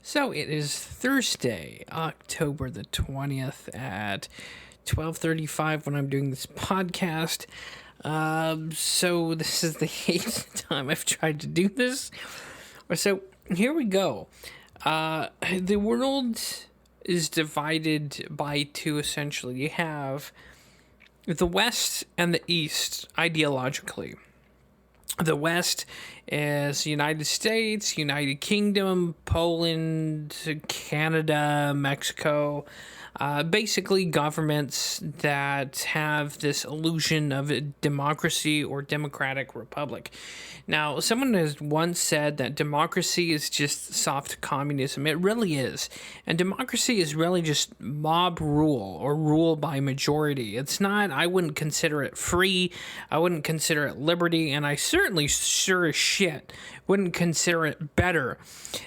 So it is Thursday, October the 20th at 12:35 when I'm doing this podcast. So this is the eighth time I've tried to do this. So here we go. The world is divided by two essentially. You have the West and the East ideologically. The West is United States, United Kingdom, Poland, Canada, Mexico. Basically, governments that have this illusion of a democracy or democratic republic. Now, someone has once said that democracy is just soft communism. It really is. And democracy is really just mob rule or rule by majority. It's not, I wouldn't consider it free. I wouldn't consider it liberty. And I certainly sure as shit wouldn't consider it better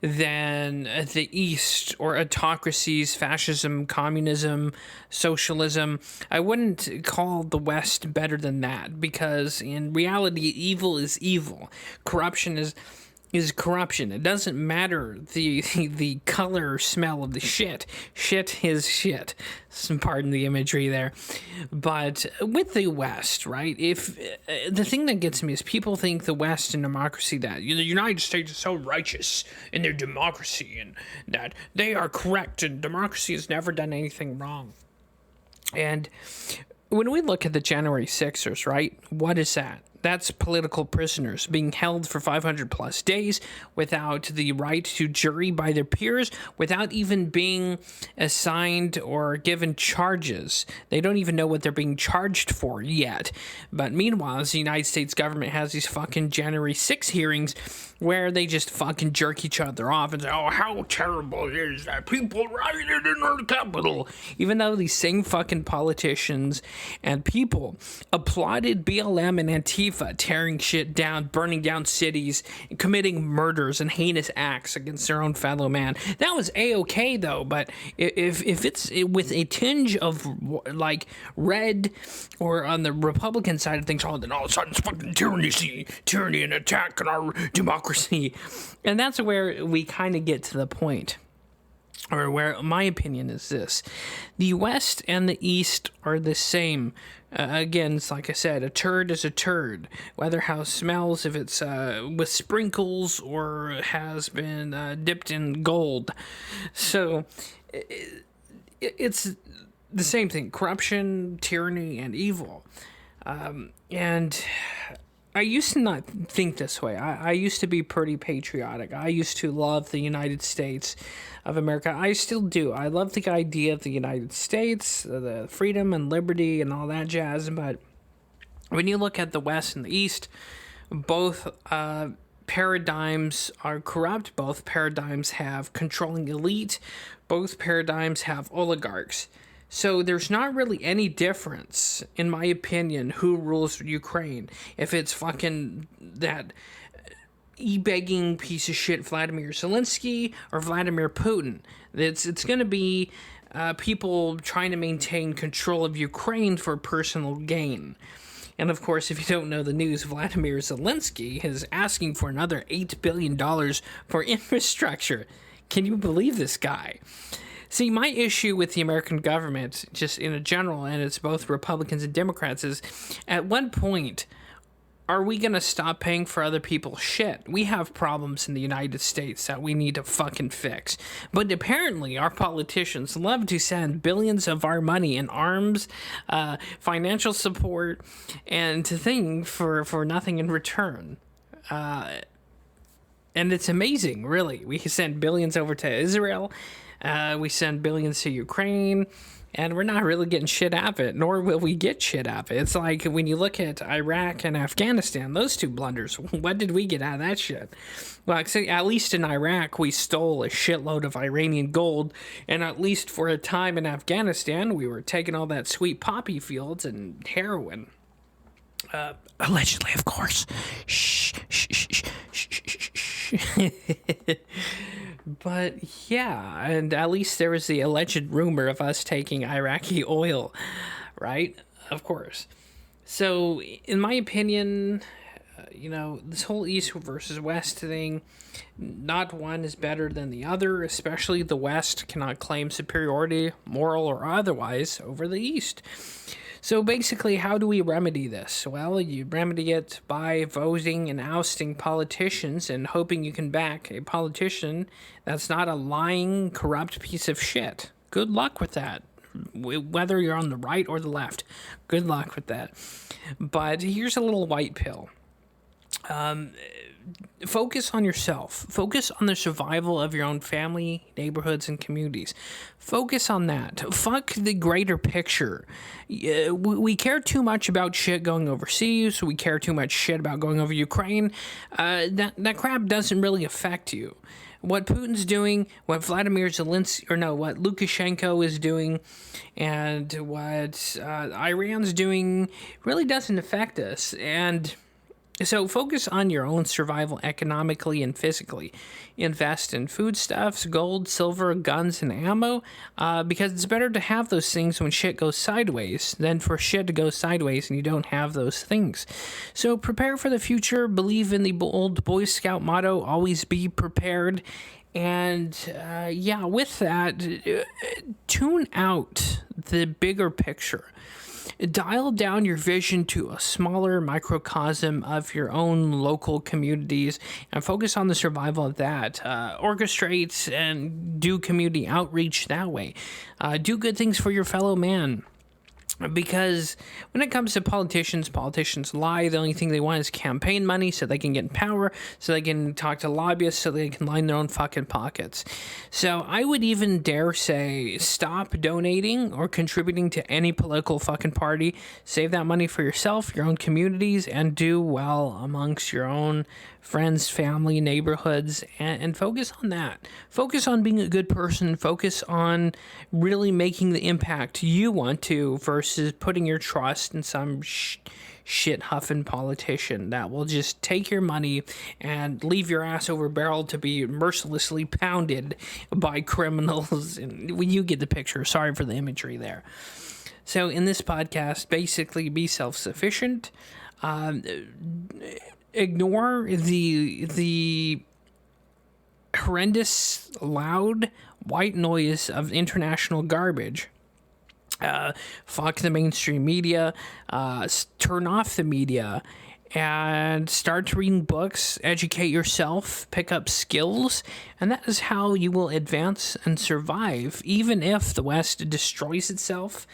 than the East or autocracies, fascism, communism, socialism. I wouldn't call the West better than that because in reality, evil is evil. Corruption is corruption. It doesn't matter the color or smell of the shit. Shit is shit. Pardon the imagery there. But with the West, right? If the thing that gets me is people think the West and democracy, that the United States is so righteous in their democracy and that they are correct and democracy has never done anything wrong. And when we look at the January 6ers, right? What is that? That's political prisoners being held for 500 plus days without the right to jury by their peers, without even being assigned or given charges. They don't even know what they're being charged for yet. But meanwhile, the United States government has these fucking January 6 hearings where they just fucking jerk each other off and say, oh, how terrible it is that people rioted in our capital. Even though these same fucking politicians and people applauded BLM and Antifa tearing shit down, burning down cities, committing murders and heinous acts against their own fellow man. That was A-okay though, but if it's with a tinge of like red or on the Republican side of things, then all of a sudden it's fucking tyranny and attack on our democracy. And that's where we kind of get to the point, or where my opinion is this. The West and the East are the same. Again, it's like I said, a turd is a turd. Whether how it smells, if it's with sprinkles or has been dipped in gold. So it's the same thing. Corruption, tyranny, and evil. And I used to not think this way. I used to be pretty patriotic. I used to love the United States of America. I still do. I love the idea of the United States, the freedom and liberty and all that jazz. But when you look at the West and the East, both paradigms are corrupt. Both paradigms have controlling elite. Both paradigms have oligarchs. So there's not really any difference, in my opinion, who rules Ukraine. If it's fucking that e-begging piece of shit Vladimir Zelensky or Vladimir Putin. It's going to be people trying to maintain control of Ukraine for personal gain. And of course, if you don't know the news, Vladimir Zelensky is asking for another $8 billion for infrastructure. Can you believe this guy? See, my issue with the American government, just in a general, and it's both Republicans and Democrats, is at what point are we going to stop paying for other people's shit? We have problems in the United States that we need to fucking fix. But apparently, our politicians love to send billions of our money in arms, financial support, and to things for nothing in return. And it's amazing, really. We send billions over to Israel. We send billions to Ukraine, and we're not really getting shit out of it, nor will we get shit out of it. It's like when you look at Iraq and Afghanistan, those two blunders, what did we get out of that shit? Well, at least in Iraq, we stole a shitload of Iranian gold, and at least for a time in Afghanistan, we were taking all that sweet poppy fields and heroin. Allegedly, of course. Shh, shh, shh, shh, shh, shh, shh. But yeah, and at least there was the alleged rumor of us taking Iraqi oil, right? Of course. So, in my opinion, this whole East versus West thing, not one is better than the other, especially the West cannot claim superiority, moral or otherwise, over the East. So basically, how do we remedy this? Well, you remedy it by voting and ousting politicians and hoping you can back a politician that's not a lying, corrupt piece of shit. Good luck with that. Whether you're on the right or the left, good luck with that. But here's a little white pill. Focus on yourself. Focus on the survival of your own family, neighborhoods, and communities. Focus on that. Fuck the greater picture. We care too much about shit going overseas. We care too much shit about going over Ukraine. That crap doesn't really affect you. What Putin's doing, what Vladimir Zelensky, what Lukashenko is doing, and what Iran's doing really doesn't affect us. And so focus on your own survival economically and physically. Invest in foodstuffs, gold, silver, guns, and ammo, because it's better to have those things when shit goes sideways than for shit to go sideways and you don't have those things. So prepare for the future. Believe in the old Boy Scout motto, always be prepared. And with that, tune out the bigger picture. Dial down your vision to a smaller microcosm of your own local communities and focus on the survival of that. Orchestrate and do community outreach that way. Do good things for your fellow man. Because when it comes to politicians lie. The only thing they want is campaign money so they can get in power, so they can talk to lobbyists, so they can line their own fucking pockets. So I would even dare say stop donating or contributing to any political fucking party. Save that money for yourself, your own communities, and do well amongst your own friends, family, neighborhoods, and focus on that. Focus on being a good person. Focus on really making the impact you want to versus putting your trust in some shit huffing politician that will just take your money and leave your ass over barrel to be mercilessly pounded by criminals. And you get the picture. Sorry for the imagery there. So in this podcast, basically be self-sufficient. Ignore the horrendous, loud, white noise of international garbage. Fuck the mainstream media. Turn off the media and start reading books, educate yourself, pick up skills, and that is how you will advance and survive, even if the West destroys itself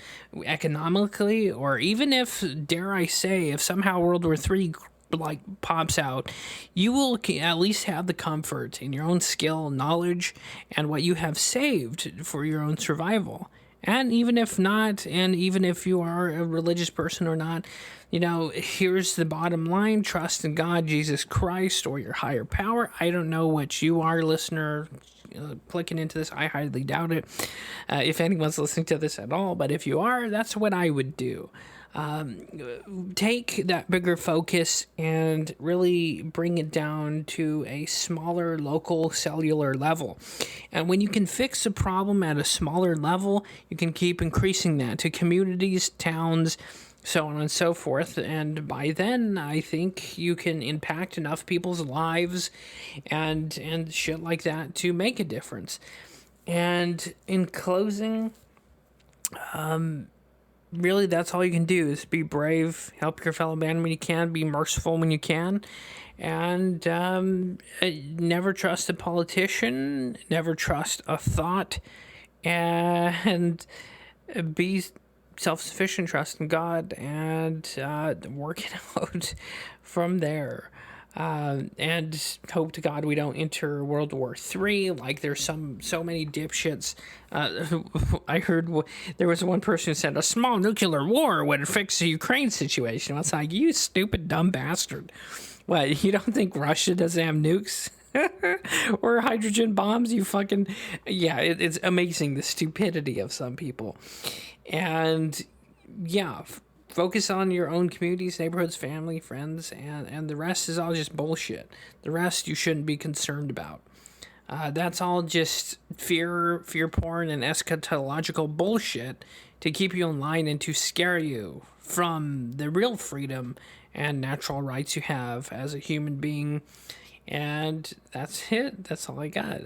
economically, or even if, dare I say, if somehow World War III pops out, you will at least have the comfort in your own skill, knowledge, and what you have saved for your own survival. And even if not, and even if you are a religious person or not, here's the bottom line: trust in God, Jesus Christ, or your higher power. I don't know what you are, listener, clicking into this. I highly doubt it, if anyone's listening to this at all. But if you are, that's what I would do. Take that bigger focus and really bring it down to a smaller local cellular level. And when you can fix a problem at a smaller level, you can keep increasing that to communities, towns, so on and so forth. And by then, I think you can impact enough people's lives and shit like that to make a difference. And in closing, really, that's all you can do is be brave, help your fellow man when you can, be merciful when you can, and never trust a politician, never trust a thought, and be self-sufficient, trust in God, and work it out from there. And hope to God we don't enter World War III. Like there's so many dipshits. I heard there was one person who said a small nuclear war would fix the Ukraine situation. I was like, you stupid dumb bastard. What, you don't think Russia doesn't have nukes? Or hydrogen bombs? You fucking... Yeah, it's amazing the stupidity of some people. And yeah, focus on your own communities, neighborhoods, family, friends, and the rest is all just bullshit. The rest you shouldn't be concerned about. That's all just fear porn, and eschatological bullshit to keep you in line and to scare you from the real freedom and natural rights you have as a human being. And that's it. That's all I got.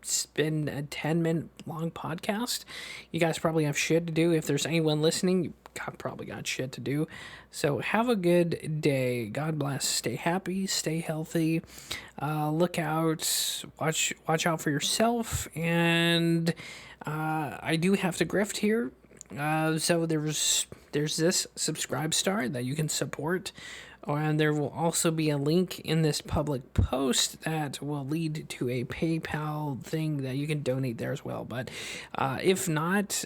It's been a 10-minute long podcast. You guys probably have shit to do. If there's anyone listening, you probably got shit to do. So have a good day. God bless. Stay happy. Stay healthy. Look out. Watch out for yourself. And I do have to grift here. So there's this subscribe star that you can support, and there will also be a link in this public post that will lead to a PayPal thing that you can donate there as well. But if not,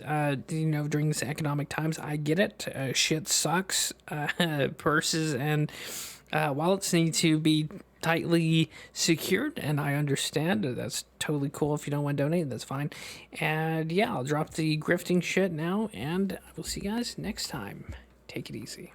during this economic times, I get it. Shit sucks. Purses and wallets need to be tightly secured, and I understand that's totally cool. If you don't want to donate, that's fine. And yeah, I'll drop the grifting shit now, and I will see you guys next time. Take it easy.